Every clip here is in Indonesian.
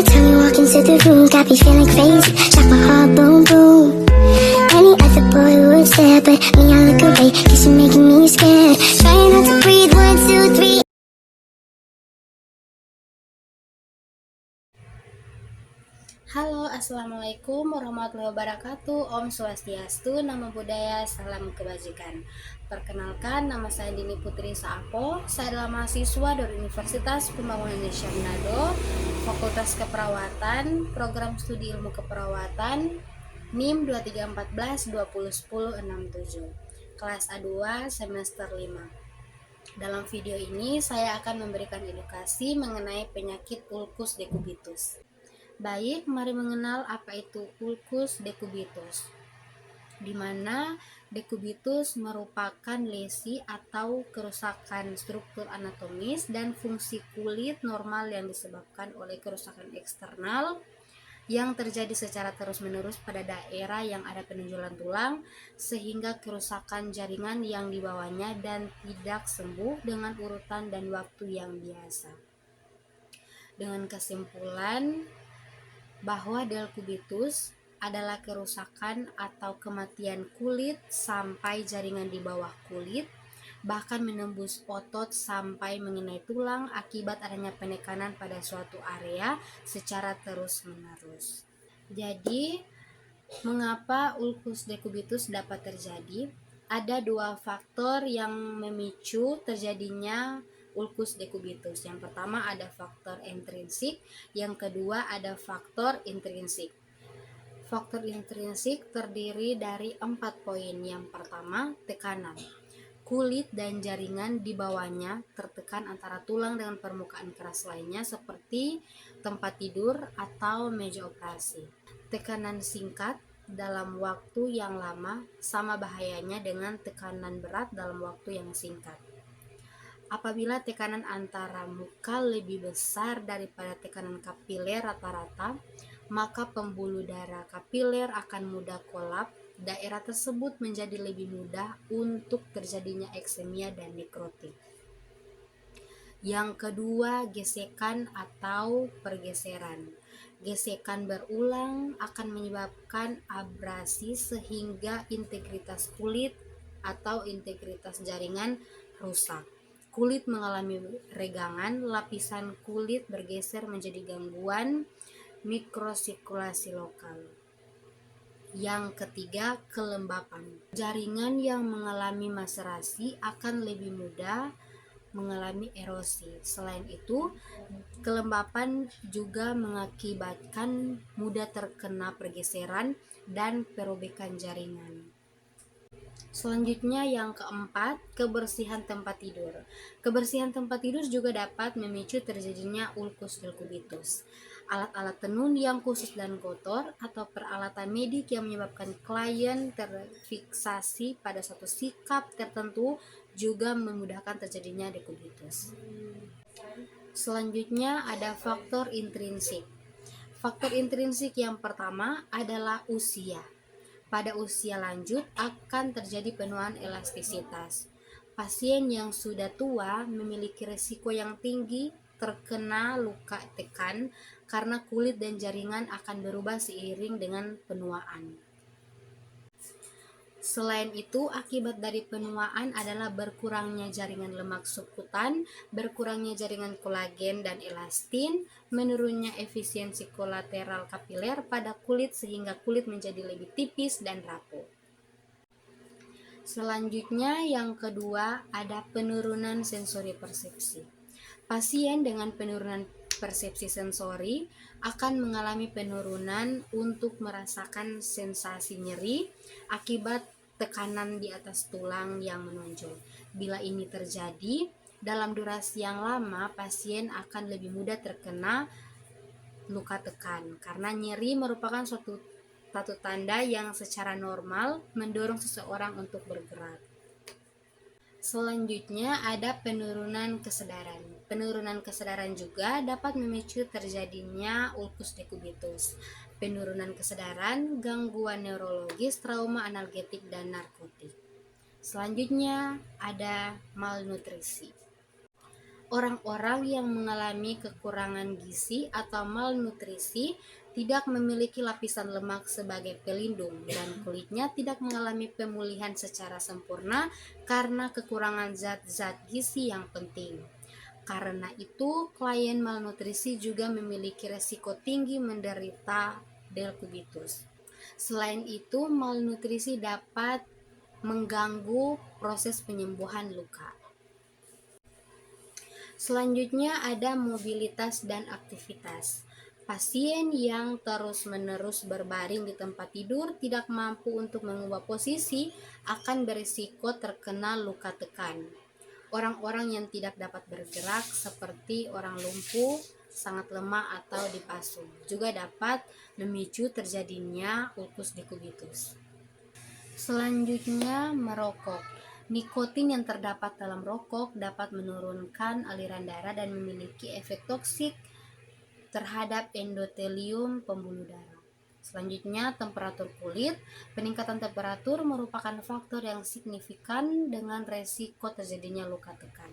time you walk into the room, got me feeling crazy, shot my heart boom boom. Any other boy would stare, but me I look away, cause you're making me scared. Trying not to breathe, 1, 2, 3. Halo, Assalamualaikum warahmatullahi wabarakatuh. Om Swastiastu, Namo Buddhaya, Salam Kebajikan. Perkenalkan, nama saya Dini Putri Saapo. Saya adalah mahasiswa dari Universitas Pembangunan Indonesia Manado, Fakultas Keperawatan, Program Studi Ilmu Keperawatan, NIM 2314-2010-67, kelas A2 semester 5. Dalam video ini saya akan memberikan edukasi mengenai penyakit ulkus decubitus. Baik, mari mengenal apa itu ulkus decubitus. Di mana decubitus merupakan lesi atau kerusakan struktur anatomis dan fungsi kulit normal yang disebabkan oleh kerusakan eksternal yang terjadi secara terus-menerus pada daerah yang ada penonjolan tulang sehingga kerusakan jaringan yang dibawanya dan tidak sembuh dengan urutan dan waktu yang biasa. Dengan kesimpulan bahwa decubitus adalah kerusakan atau kematian kulit sampai jaringan di bawah kulit, bahkan menembus otot sampai mengenai tulang akibat adanya penekanan pada suatu area secara terus-menerus. Jadi, mengapa ulkus decubitus dapat terjadi? Ada dua faktor yang memicu terjadinya ulkus decubitus. Yang pertama ada faktor intrinsik, yang kedua ada faktor intrinsik. Faktor intrinsik terdiri dari 4 poin. Yang pertama, tekanan. Kulit dan jaringan di bawahnya tertekan antara tulang dengan permukaan keras lainnya seperti tempat tidur atau meja operasi. Tekanan singkat dalam waktu yang lama sama bahayanya dengan tekanan berat dalam waktu yang singkat. Apabila tekanan antara muka lebih besar daripada tekanan kapiler rata-rata, maka pembuluh darah kapiler akan mudah kolap. Daerah tersebut menjadi lebih mudah untuk terjadinya eksemia dan nekrotik. Yang kedua, gesekan atau pergeseran. Gesekan berulang akan menyebabkan abrasi sehingga integritas kulit atau integritas jaringan rusak. Kulit mengalami regangan, lapisan kulit bergeser menjadi gangguan mikrosirkulasi lokal. Yang ketiga, kelembapan. Jaringan yang mengalami maserasi akan lebih mudah mengalami erosi. Selain itu, kelembapan juga mengakibatkan mudah terkena pergeseran dan perobekan jaringan. Selanjutnya yang keempat, kebersihan tempat tidur. Kebersihan tempat tidur juga dapat memicu terjadinya ulkus decubitus. Alat-alat tenun yang khusus dan kotor atau peralatan medik yang menyebabkan klien terfiksasi pada suatu sikap tertentu juga memudahkan terjadinya decubitus. Selanjutnya ada faktor intrinsik. Faktor intrinsik yang pertama adalah usia. Pada usia lanjut akan terjadi penurunan elastisitas. Pasien yang sudah tua memiliki risiko yang tinggi terkena luka tekan karena kulit dan jaringan akan berubah seiring dengan penuaan. Selain itu, akibat dari penuaan adalah berkurangnya jaringan lemak subkutan, berkurangnya jaringan kolagen dan elastin, menurunnya efisiensi kolateral kapiler pada kulit sehingga kulit menjadi lebih tipis dan rapuh. Selanjutnya yang kedua ada penurunan sensori persepsi. Pasien dengan penurunan persepsi sensori akan mengalami penurunan untuk merasakan sensasi nyeri akibat tekanan di atas tulang yang menonjol. Bila ini terjadi dalam durasi yang lama, pasien akan lebih mudah terkena luka tekan karena nyeri merupakan suatu tanda yang secara normal mendorong seseorang untuk bergerak. Selanjutnya ada penurunan kesadaran. Penurunan kesadaran juga dapat memicu terjadinya ulkus decubitus. Penurunan kesadaran, gangguan neurologis, trauma analgetik, dan narkotik. Selanjutnya ada malnutrisi. Orang-orang yang mengalami kekurangan gizi atau malnutrisi tidak memiliki lapisan lemak sebagai pelindung dan kulitnya tidak mengalami pemulihan secara sempurna karena kekurangan zat-zat gizi yang penting. Karena itu, klien malnutrisi juga memiliki resiko tinggi menderita dekubitus. Selain itu, malnutrisi dapat mengganggu proses penyembuhan luka. Selanjutnya ada mobilitas dan aktivitas. Pasien yang terus-menerus berbaring di tempat tidur tidak mampu untuk mengubah posisi akan berisiko terkena luka tekan. Orang-orang yang tidak dapat bergerak seperti orang lumpuh, sangat lemah atau dipasung juga dapat memicu terjadinya ulkus dekubitus. Selanjutnya, merokok. Nikotin yang terdapat dalam rokok dapat menurunkan aliran darah dan memiliki efek toksik terhadap endotelium pembuluh darah. Selanjutnya, temperatur kulit. Peningkatan temperatur merupakan faktor yang signifikan dengan resiko terjadinya luka tekan.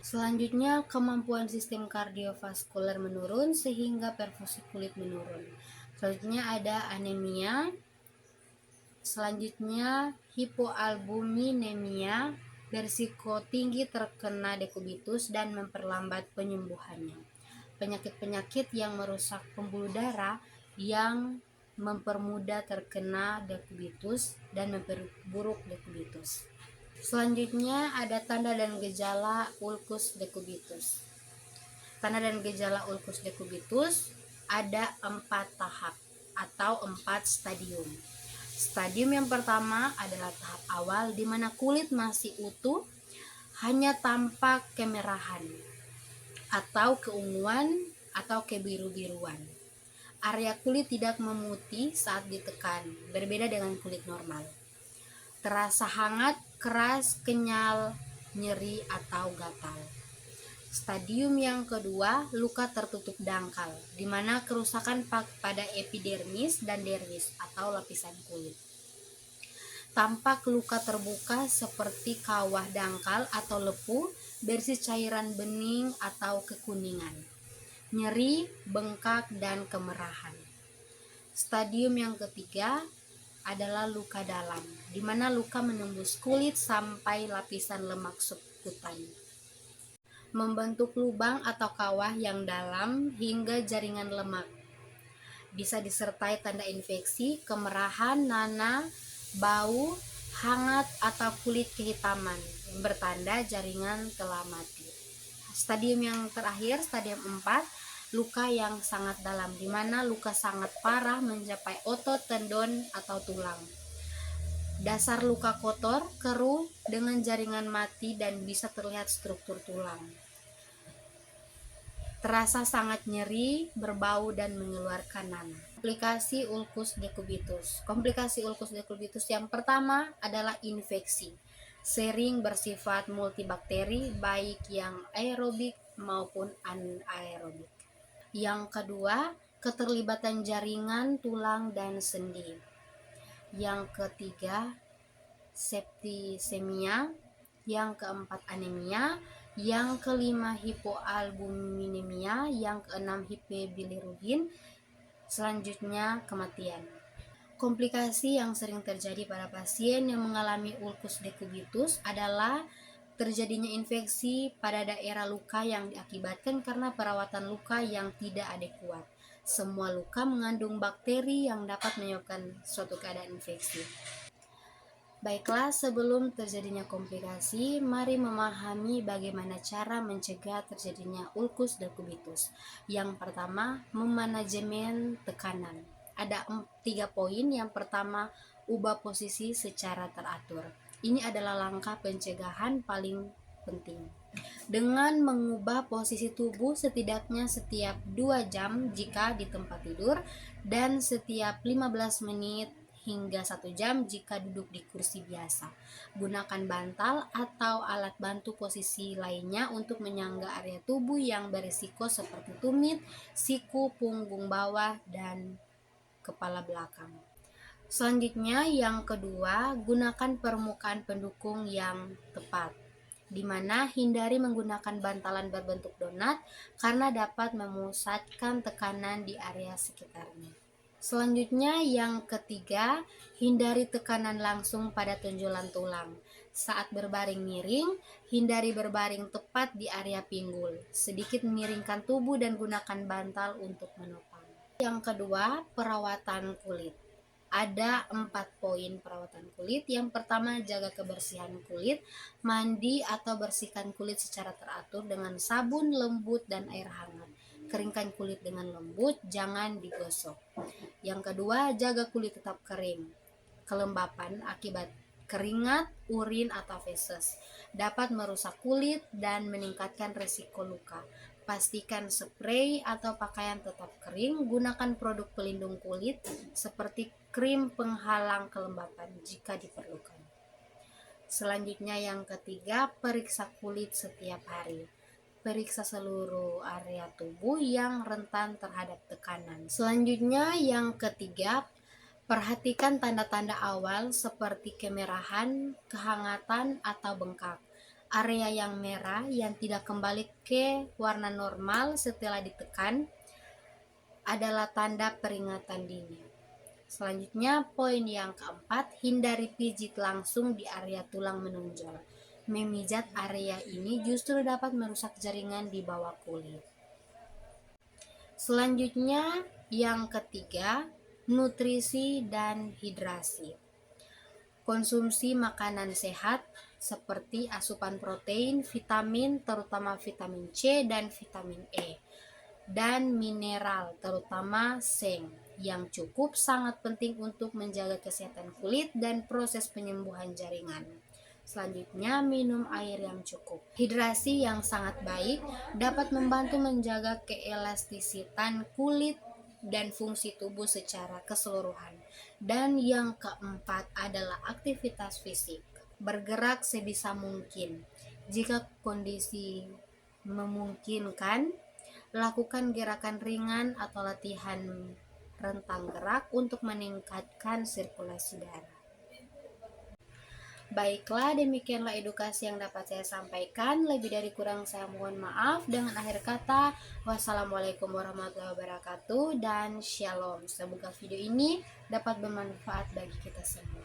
Selanjutnya, kemampuan sistem kardiovaskuler menurun sehingga perfusi kulit menurun. Selanjutnya ada anemia. Selanjutnya, hipoalbuminemia, berisiko tinggi terkena dekubitus dan memperlambat penyembuhannya. Penyakit-penyakit yang merusak pembuluh darah yang mempermudah terkena dekubitus dan memperburuk dekubitus. Selanjutnya ada tanda dan gejala ulkus dekubitus. Tanda dan gejala ulkus dekubitus ada 4 tahap atau 4 stadium. Stadium yang pertama adalah tahap awal di mana kulit masih utuh, hanya tampak kemerahan atau keunguan atau kebiru-biruan. Area kulit tidak memutih saat ditekan, berbeda dengan kulit normal. Terasa hangat, keras, kenyal, nyeri atau gatal. Stadium yang kedua, luka tertutup dangkal, di mana kerusakan pada epidermis dan dermis atau lapisan kulit. Tampak luka terbuka seperti kawah dangkal atau lepuh, berisi cairan bening atau kekuningan, nyeri, bengkak, dan kemerahan. Stadium yang ketiga adalah luka dalam, di mana luka menembus kulit sampai lapisan lemak subkutan, membentuk lubang atau kawah yang dalam hingga jaringan lemak. Bisa disertai tanda infeksi, kemerahan, nanah, bau, hangat, atau kulit kehitaman yang bertanda jaringan telah mati. Stadium yang terakhir, stadium 4, luka yang sangat dalam, di mana luka sangat parah mencapai otot, tendon, atau tulang. Dasar luka kotor, keruh, dengan jaringan mati dan bisa terlihat struktur tulang. Terasa sangat nyeri, berbau, dan mengeluarkan nanah. Komplikasi ulkus dekubitus. Komplikasi ulkus dekubitus yang pertama adalah infeksi. Sering bersifat multibakteri, baik yang aerobik maupun anaerobik. Yang kedua, keterlibatan jaringan, tulang, dan sendi. Yang ketiga, septisemia. Yang keempat, anemia. Yang kelima, hipoalbuminemia. Yang keenam, hipobilirubiin. Selanjutnya, kematian. Komplikasi yang sering terjadi pada pasien yang mengalami ulkus dekubitus adalah terjadinya infeksi pada daerah luka yang diakibatkan karena perawatan luka yang tidak adekuat. Semua luka mengandung bakteri yang dapat menyebabkan suatu keadaan infeksi. Baiklah, sebelum terjadinya komplikasi, mari memahami bagaimana cara mencegah terjadinya ulkus dekubitus. Yang pertama, memanajemen tekanan. Ada 3 poin. Yang pertama, ubah posisi secara teratur. Ini adalah langkah pencegahan paling penting. Dengan mengubah posisi tubuh setidaknya setiap 2 jam jika di tempat tidur dan setiap 15 menit hingga 1 jam jika duduk di kursi biasa. Gunakan bantal atau alat bantu posisi lainnya untuk menyangga area tubuh yang berisiko seperti tumit, siku, punggung bawah, dan kepala belakang. Selanjutnya, yang kedua, gunakan permukaan pendukung yang tepat. di mana hindari menggunakan bantalan berbentuk donat karena dapat memusatkan tekanan di area sekitarnya. Selanjutnya yang ketiga, hindari tekanan langsung pada tonjolan tulang. Saat berbaring miring, hindari berbaring tepat di area pinggul. Sedikit miringkan tubuh dan gunakan bantal untuk menopang. Yang kedua, perawatan kulit. Ada 4 poin perawatan kulit. Yang pertama, jaga kebersihan kulit. Mandi atau bersihkan kulit secara teratur dengan sabun lembut dan air hangat. Keringkan kulit dengan lembut, jangan digosok. Yang kedua, jaga kulit tetap kering. Kelembapan akibat keringat, urin, atau feses dapat merusak kulit dan meningkatkan risiko luka. Pastikan spray atau pakaian tetap kering. Gunakan produk pelindung kulit seperti krim penghalang kelembapan jika diperlukan. Selanjutnya yang ketiga, periksa kulit setiap hari. Periksa seluruh area tubuh yang rentan terhadap tekanan. Selanjutnya yang ketiga, perhatikan tanda-tanda awal seperti kemerahan, kehangatan, atau bengkak. Area yang merah yang tidak kembali ke warna normal setelah ditekan adalah tanda peringatan dini. Selanjutnya, poin yang keempat, hindari pijit langsung di area tulang menonjol. Memijat area ini justru dapat merusak jaringan di bawah kulit. Selanjutnya, yang ketiga, nutrisi dan hidrasi. Konsumsi makanan sehat seperti asupan protein, vitamin, terutama vitamin C dan vitamin E, dan mineral, terutama seng, yang cukup sangat penting untuk menjaga kesehatan kulit dan proses penyembuhan jaringan. Selanjutnya, minum air yang cukup. Hidrasi yang sangat baik dapat membantu menjaga keelastisitan kulit dan fungsi tubuh secara keseluruhan. Dan yang keempat adalah aktivitas fisik. Bergerak sebisa mungkin. Jika kondisi memungkinkan, lakukan gerakan ringan atau latihan rentang gerak untuk meningkatkan sirkulasi darah. Baiklah, demikianlah edukasi yang dapat saya sampaikan. Lebih dari kurang saya mohon maaf. Dengan akhir kata, wassalamualaikum warahmatullahi wabarakatuh dan shalom. Semoga video ini dapat bermanfaat bagi kita semua.